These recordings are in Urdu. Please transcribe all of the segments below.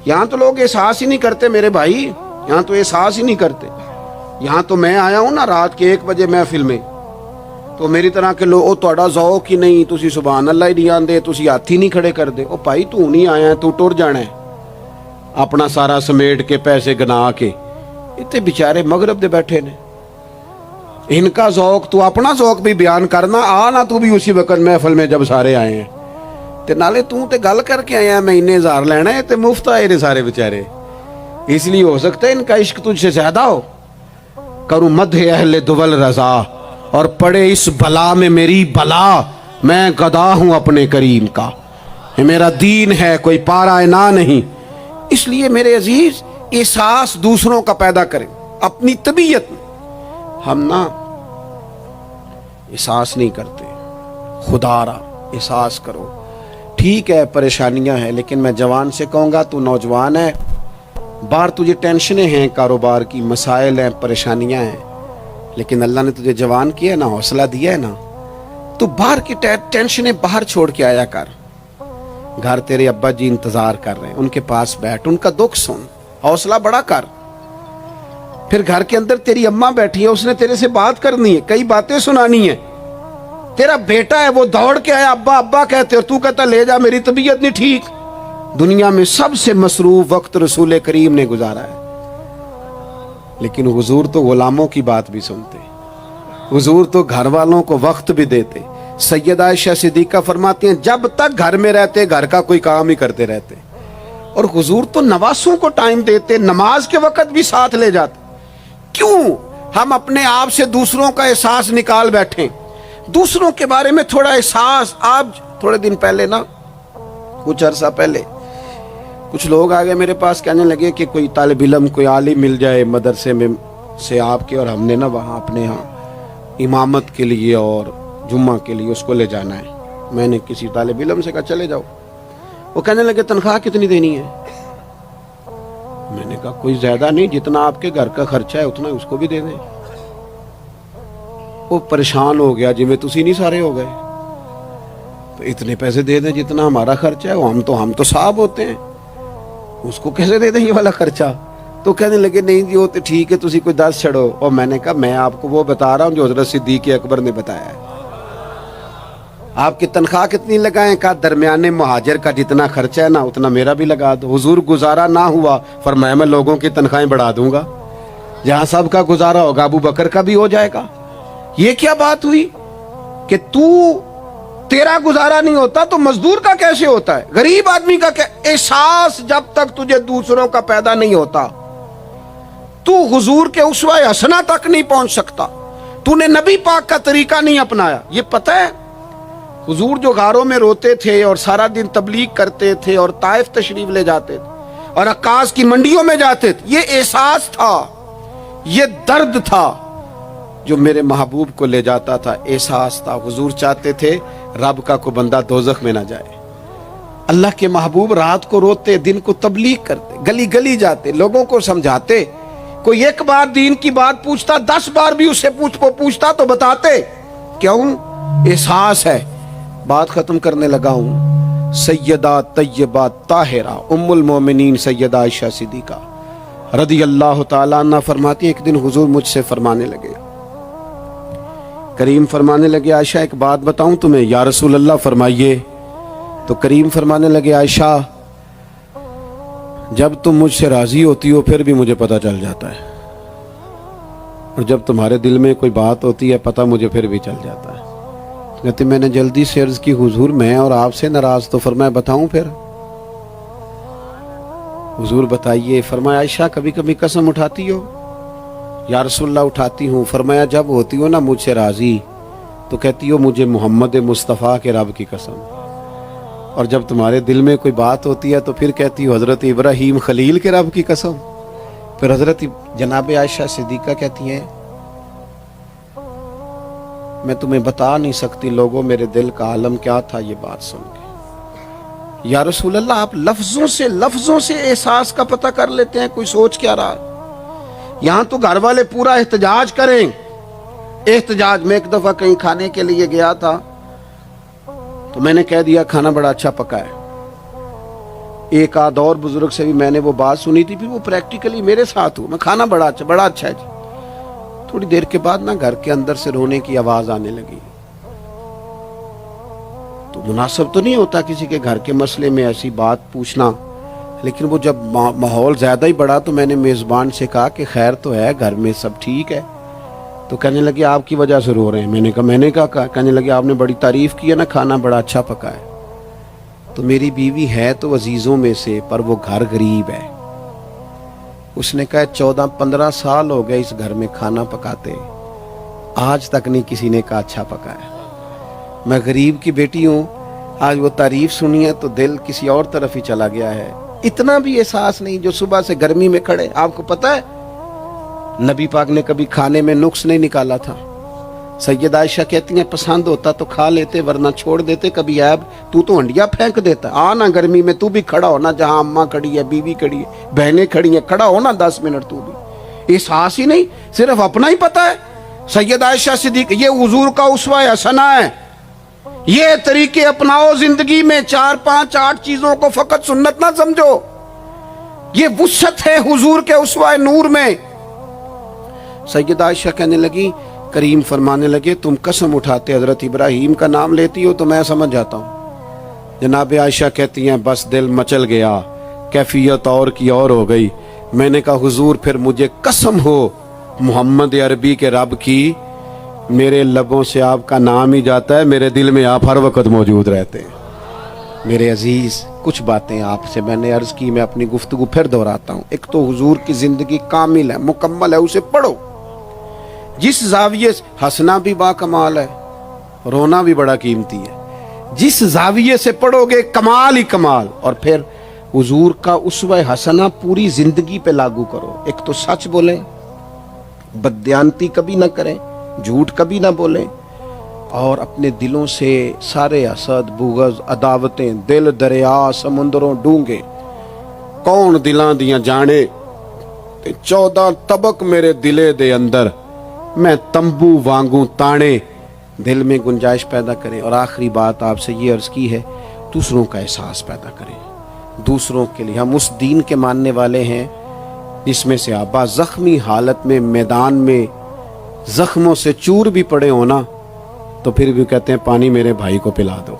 یہاں تو لوگ احساس ہی نہیں کرتے میرے بھائی، یہاں تو احساس ہی نہیں کرتے. یہاں تو میں آیا ہوں نا رات کے 1 بجے محفل میں، تو میری طرح کے لوگ تہاڈا ذوق ہی نہیں، تسی سبحان اللہ ہی نہیں آندے، تسی ہاتھ ہی نہیں کھڑے کر دے. او بھائی تو نہیں آیا ہے، تو ٹر جانا ہے اپنا سارا سمیٹ کے پیسے گنا کے. اتنے بیچارے مغرب دے بیٹھے نے، ان کا ذوق تو اپنا ذوق بھی بیان کرنا. آنا تو بھی اسی وقت محفل میں جب سارے آئے ہیں، تے نالے تو تے گل کر کے آیا میں انہیں ہزار لینا ہے، تے مفت آئے نے سارے بیچارے. اس لیے ہو سکتا ہے ان کا عشق تجھ سے زیادہ ہو. کروں مدح اہل دول رضا، اور پڑے اس بلا میں میری بلا. میں گدا ہوں اپنے کریم کا، میرا دین ہے کوئی پارا نہ نہیں. اس لیے میرے عزیز احساس دوسروں کا پیدا کریں اپنی طبیعت میں. ہم نا احساس نہیں کرتے. خدا را احساس کرو. ٹھیک ہے پریشانیاں ہیں، لیکن میں جوان سے کہوں گا تو نوجوان ہے، باہر تجھے ٹینشنیں ہیں، کاروبار کی مسائل ہیں، پریشانیاں ہیں، لیکن اللہ نے تجھے جوان کیا ہے نا، حوصلہ دیا ہے نا، تو باہر کی ٹینشنیں باہر چھوڑ کے آیا کر. گھر تیرے ابا جی انتظار کر رہے ہیں، ان کے پاس بیٹھ، ان کا دکھ سن، حوصلہ بڑا کر. پھر گھر کے اندر تیری اماں بیٹھی ہے، اس نے تیرے سے بات کرنی ہے، کئی باتیں سنانی ہے. تیرا بیٹا ہے وہ دوڑ کے آیا ابا ابا کہتے، اور تو کہتا لے جا میری طبیعت نہیں ٹھیک. دنیا میں سب سے مصروف وقت رسول کریم نے گزارا ہے، لیکن حضور تو غلاموں کی بات بھی سنتے، حضور تو گھر والوں کو وقت بھی دیتے. سیدہ عائشہ صدیقہ فرماتی ہیں جب تک گھر میں رہتے گھر کا کوئی کام ہی کرتے رہتے. اور حضور تو نواسوں کو ٹائم دیتے، نماز کے وقت بھی ساتھ لے جاتے. کیوں ہم اپنے آپ سے دوسروں کا احساس نکال بیٹھیں، دوسروں کے بارے میں تھوڑا احساس. آپ تھوڑے دن پہلے نا، کچھ عرصہ پہلے کچھ لوگ آگے میرے پاس کہنے لگے کہ کوئی طالب علم کوئی عالم مل جائے مدرسے میں سے آپ کے، اور ہم نے نا وہاں اپنے ہاں امامت کے لیے اور جمعہ کے لیے اس کو لے جانا ہے. میں نے کسی طالب علم سے کہا چلے جاؤ. وہ کہنے لگے تنخواہ کتنی دینی ہے؟ میں نے کہا کوئی زیادہ نہیں، جتنا آپ کے گھر کا خرچہ ہے اتنا اس کو بھی دے دیں. وہ پریشان ہو گیا، جی میں تسی نہیں سارے ہو گئے، تو اتنے پیسے دے دیں جتنا ہمارا خرچہ ہے. ہم تو صاحب ہوتے ہیں، اس کو کیسے دے دیں یہ والا خرچہ؟ تو کہنے لگے نہیں جی وہ تو ٹھیک ہے، تسی کوئی 10 چھڑو. اور میں نے کہا میں آپ کو وہ بتا رہا ہوں جو حضرت صدیق اکبر نے بتایا ہے. آپ کی تنخواہ کتنی لگائیں؟ کہا درمیانے مہاجر کا جتنا خرچہ ہے نا اتنا میرا بھی لگا دو. حضور گزارا نہ ہوا، فرمایا میں لوگوں کی تنخواہیں بڑھا دوں گا، جہاں سب کا گزارا ہوگا ابو بکر کا بھی ہو جائے گا. یہ کیا بات ہوئی کہ تیرا گزارا نہیں ہوتا تو مزدور کا کیسے ہوتا ہے؟ غریب آدمی کا احساس جب تک تجھے دوسروں کا پیدا نہیں ہوتا تو حضور کے اسوہ حسنہ تک نہیں پہنچ سکتا. تو نے نبی پاک کا طریقہ نہیں اپنایا. یہ پتہ ہے حضور جو غاروں میں روتے تھے اور سارا دن تبلیغ کرتے تھے اور طائف تشریف لے جاتے تھے اور عکاظ کی منڈیوں میں جاتے تھے، یہ احساس تھا، یہ درد تھا جو میرے محبوب کو لے جاتا تھا. احساس تھا. حضور چاہتے تھے رب کا کوئی بندہ دوزخ میں نہ جائے. اللہ کے محبوب رات کو روتے، دن کو تبلیغ کرتے، گلی گلی جاتے، لوگوں کو سمجھاتے. کوئی ایک بار دین کی بات پوچھتا 10 بار بھی اس سے پوچھتا تو بتاتے. کیوں؟ احساس ہے. بات ختم کرنے لگا ہوں. سیدہ طیبہ طاہرہ ام المومنین سیدہ عائشہ صدیقہ رضی اللہ تعالیٰ عنہ فرماتی ہیں ایک دن حضور مجھ سے فرمانے لگے، کریم فرمانے لگے عائشہ ایک بات بتاؤں تمہیں؟ یا رسول اللہ فرمائیے. تو کریم فرمانے لگے عائشہ جب تم مجھ سے راضی ہوتی ہو پھر بھی مجھے پتہ چل جاتا ہے، اور جب تمہارے دل میں کوئی بات ہوتی ہے پتہ مجھے پھر بھی چل جاتا ہے. کہتے میں نے جلدی سے عرض کی حضور میں اور آپ سے ناراض. تو فرمایا بتاؤں پھر؟ حضور بتائیے. فرمایا عائشہ کبھی کبھی قسم اٹھاتی ہو؟ یا رسول اللہ اٹھاتی ہوں. فرمایا جب ہوتی ہو نا مجھ سے راضی تو کہتی ہو مجھے محمد مصطفیٰ کے رب کی قسم، اور جب تمہارے دل میں کوئی بات ہوتی ہے تو پھر کہتی ہو حضرت ابراہیم خلیل کے رب کی قسم. پھر حضرت جناب عائشہ صدیقہ کہتی ہیں میں تمہیں بتا نہیں سکتی لوگوں میرے دل کا عالم کیا تھا یہ بات سن کے. یا رسول اللہ آپ لفظوں سے احساس کا پتہ کر لیتے ہیں، کوئی سوچ کیا رہا؟ یہاں تو گھر والے پورا احتجاج کریں. احتجاج میں ایک دفعہ کہیں کھانے کے لیے گیا تھا تو میں نے کہہ دیا کھانا بڑا اچھا پکا ہے. ایک آدھ اور بزرگ سے بھی میں نے وہ بات سنی تھی، پھر وہ پریکٹیکلی میرے ساتھ ہوں، میں کھانا بڑا اچھا ہے جی۔ تھوڑی دیر کے بعد نا گھر کے اندر سے رونے کی آواز آنے لگی۔ تو مناسب تو نہیں ہوتا کسی کے گھر کے مسئلے میں ایسی بات پوچھنا، لیکن وہ جب ماحول زیادہ ہی بڑا تو میں نے میزبان سے کہا کہ خیر تو ہے، گھر میں سب ٹھیک ہے؟ تو کہنے لگے آپ کی وجہ سے رو رہے ہیں۔ میں نے کہا کہنے لگے آپ نے بڑی تعریف کی ہے نا، کھانا بڑا اچھا پکا ہے۔ تو میری بیوی ہے تو عزیزوں میں سے، پر وہ گھر غریب ہے۔ اس نے کہا 14-15 سال ہو گئے اس گھر میں کھانا پکاتے، آج تک نہیں کسی نے کہا اچھا پکا ہے۔ میں غریب کی بیٹی ہوں، آج وہ تعریف سنی ہے تو دل کسی اور طرف ہی چلا گیا ہے۔ اتنا بھی احساس نہیں جو صبح سے گرمی میں کھڑے۔ آپ کو پتہ ہے نبی پاک نے کبھی کھانے میں نقص نہیں نکالا تھا۔ سیدہ عائشہ کہتی ہیں پسند ہوتا تو کھا لیتے ورنہ چھوڑ دیتے، کبھی عیب تو ہنڈیا پھینک دیتا۔ آنا گرمی میں تو بھی کھڑا ہونا، جہاں اماں کھڑی ہے، بیوی کھڑی ہے، بہنیں کھڑی ہیں، کھڑا ہونا 10 منٹ تو بھی۔ احساس ہی نہیں، صرف اپنا ہی پتہ ہے۔ سیدہ عائشہ صدیقہ، یہ حضور کا اسوہ حسنہ ہے۔ یہ طریقے اپناؤ زندگی میں، 4 5 8 چیزوں کو فقط سنت نہ سمجھو، یہ وسعت ہے حضور کے اسوہ نور میں۔ سیدہ عائشہ کہنے لگی، کریم فرمانے لگے تم قسم اٹھاتے حضرت ابراہیم کا نام لیتی ہو تو میں سمجھ جاتا ہوں۔ جناب عائشہ کہتی ہیں بس دل مچل گیا، کیفیت اور کی اور ہو گئی۔ میں نے کہا حضور پھر مجھے قسم ہو محمد عربی کے رب کی، میرے لبوں سے آپ کا نام ہی جاتا ہے، میرے دل میں آپ ہر وقت موجود رہتے ہیں۔ میرے عزیز کچھ باتیں آپ سے میں نے عرض کی، میں اپنی گفتگو پھر دہراتا ہوں۔ ایک تو حضور کی زندگی کامل ہے، مکمل ہے، اسے پڑھو۔ جس زاویے سے ہنسنا بھی با کمال ہے، رونا بھی بڑا قیمتی ہے۔ جس زاویے سے پڑھو گے کمال ہی کمال۔ اور پھر حضور کا اسوہ حسنہ پوری زندگی پہ لاگو کرو۔ ایک تو سچ بولیں، بددیانتی کبھی نہ کریں، جھوٹ کبھی نہ بولیں، اور اپنے دلوں سے سارے حسد، بغض، عداوتیں، دل دریا سمندروں ڈونگے، کون دلاں دیاں جانے، 14 طبق میرے دلے دے اندر، میں تمبو وانگوں تانے، دل میں گنجائش پیدا کریں۔ اور آخری بات آپ سے یہ عرض کی ہے، دوسروں کا احساس پیدا کریں، دوسروں کے لیے۔ ہم اس دین کے ماننے والے ہیں جس میں سے آبا زخمی حالت میں میدان میں زخموں سے چور بھی پڑے ہونا تو پھر بھی کہتے ہیں پانی میرے بھائی کو پلا دو۔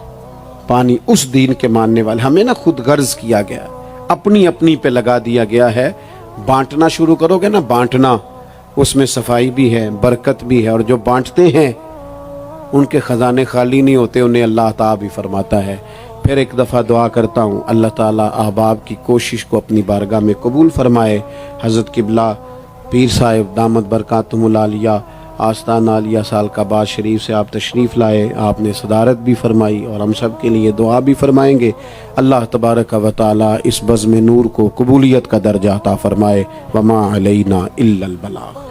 پانی اس دین کے ماننے والے، ہمیں نا خود غرض کیا گیا، اپنی اپنی پہ لگا دیا گیا ہے۔ بانٹنا شروع کرو گے نا، بانٹنا، اس میں صفائی بھی ہے، برکت بھی ہے، اور جو بانٹتے ہیں ان کے خزانے خالی نہیں ہوتے، انہیں اللہ عطا بھی فرماتا ہے۔ پھر ایک دفعہ دعا کرتا ہوں اللہ تعالیٰ احباب کی کوشش کو اپنی بارگاہ میں قبول فرمائے۔ حضرت قبلہ پیر صاحب دامت برکاتہم العالیہ آستانہ عالیہ سالکاباد شریف سے آپ تشریف لائے، آپ نے صدارت بھی فرمائی اور ہم سب کے لیے دعا بھی فرمائیں گے۔ اللہ تبارک و تعالیٰ اس بزم نور کو قبولیت کا درجہ عطا فرمائے۔ وما علینا الا البلاغ۔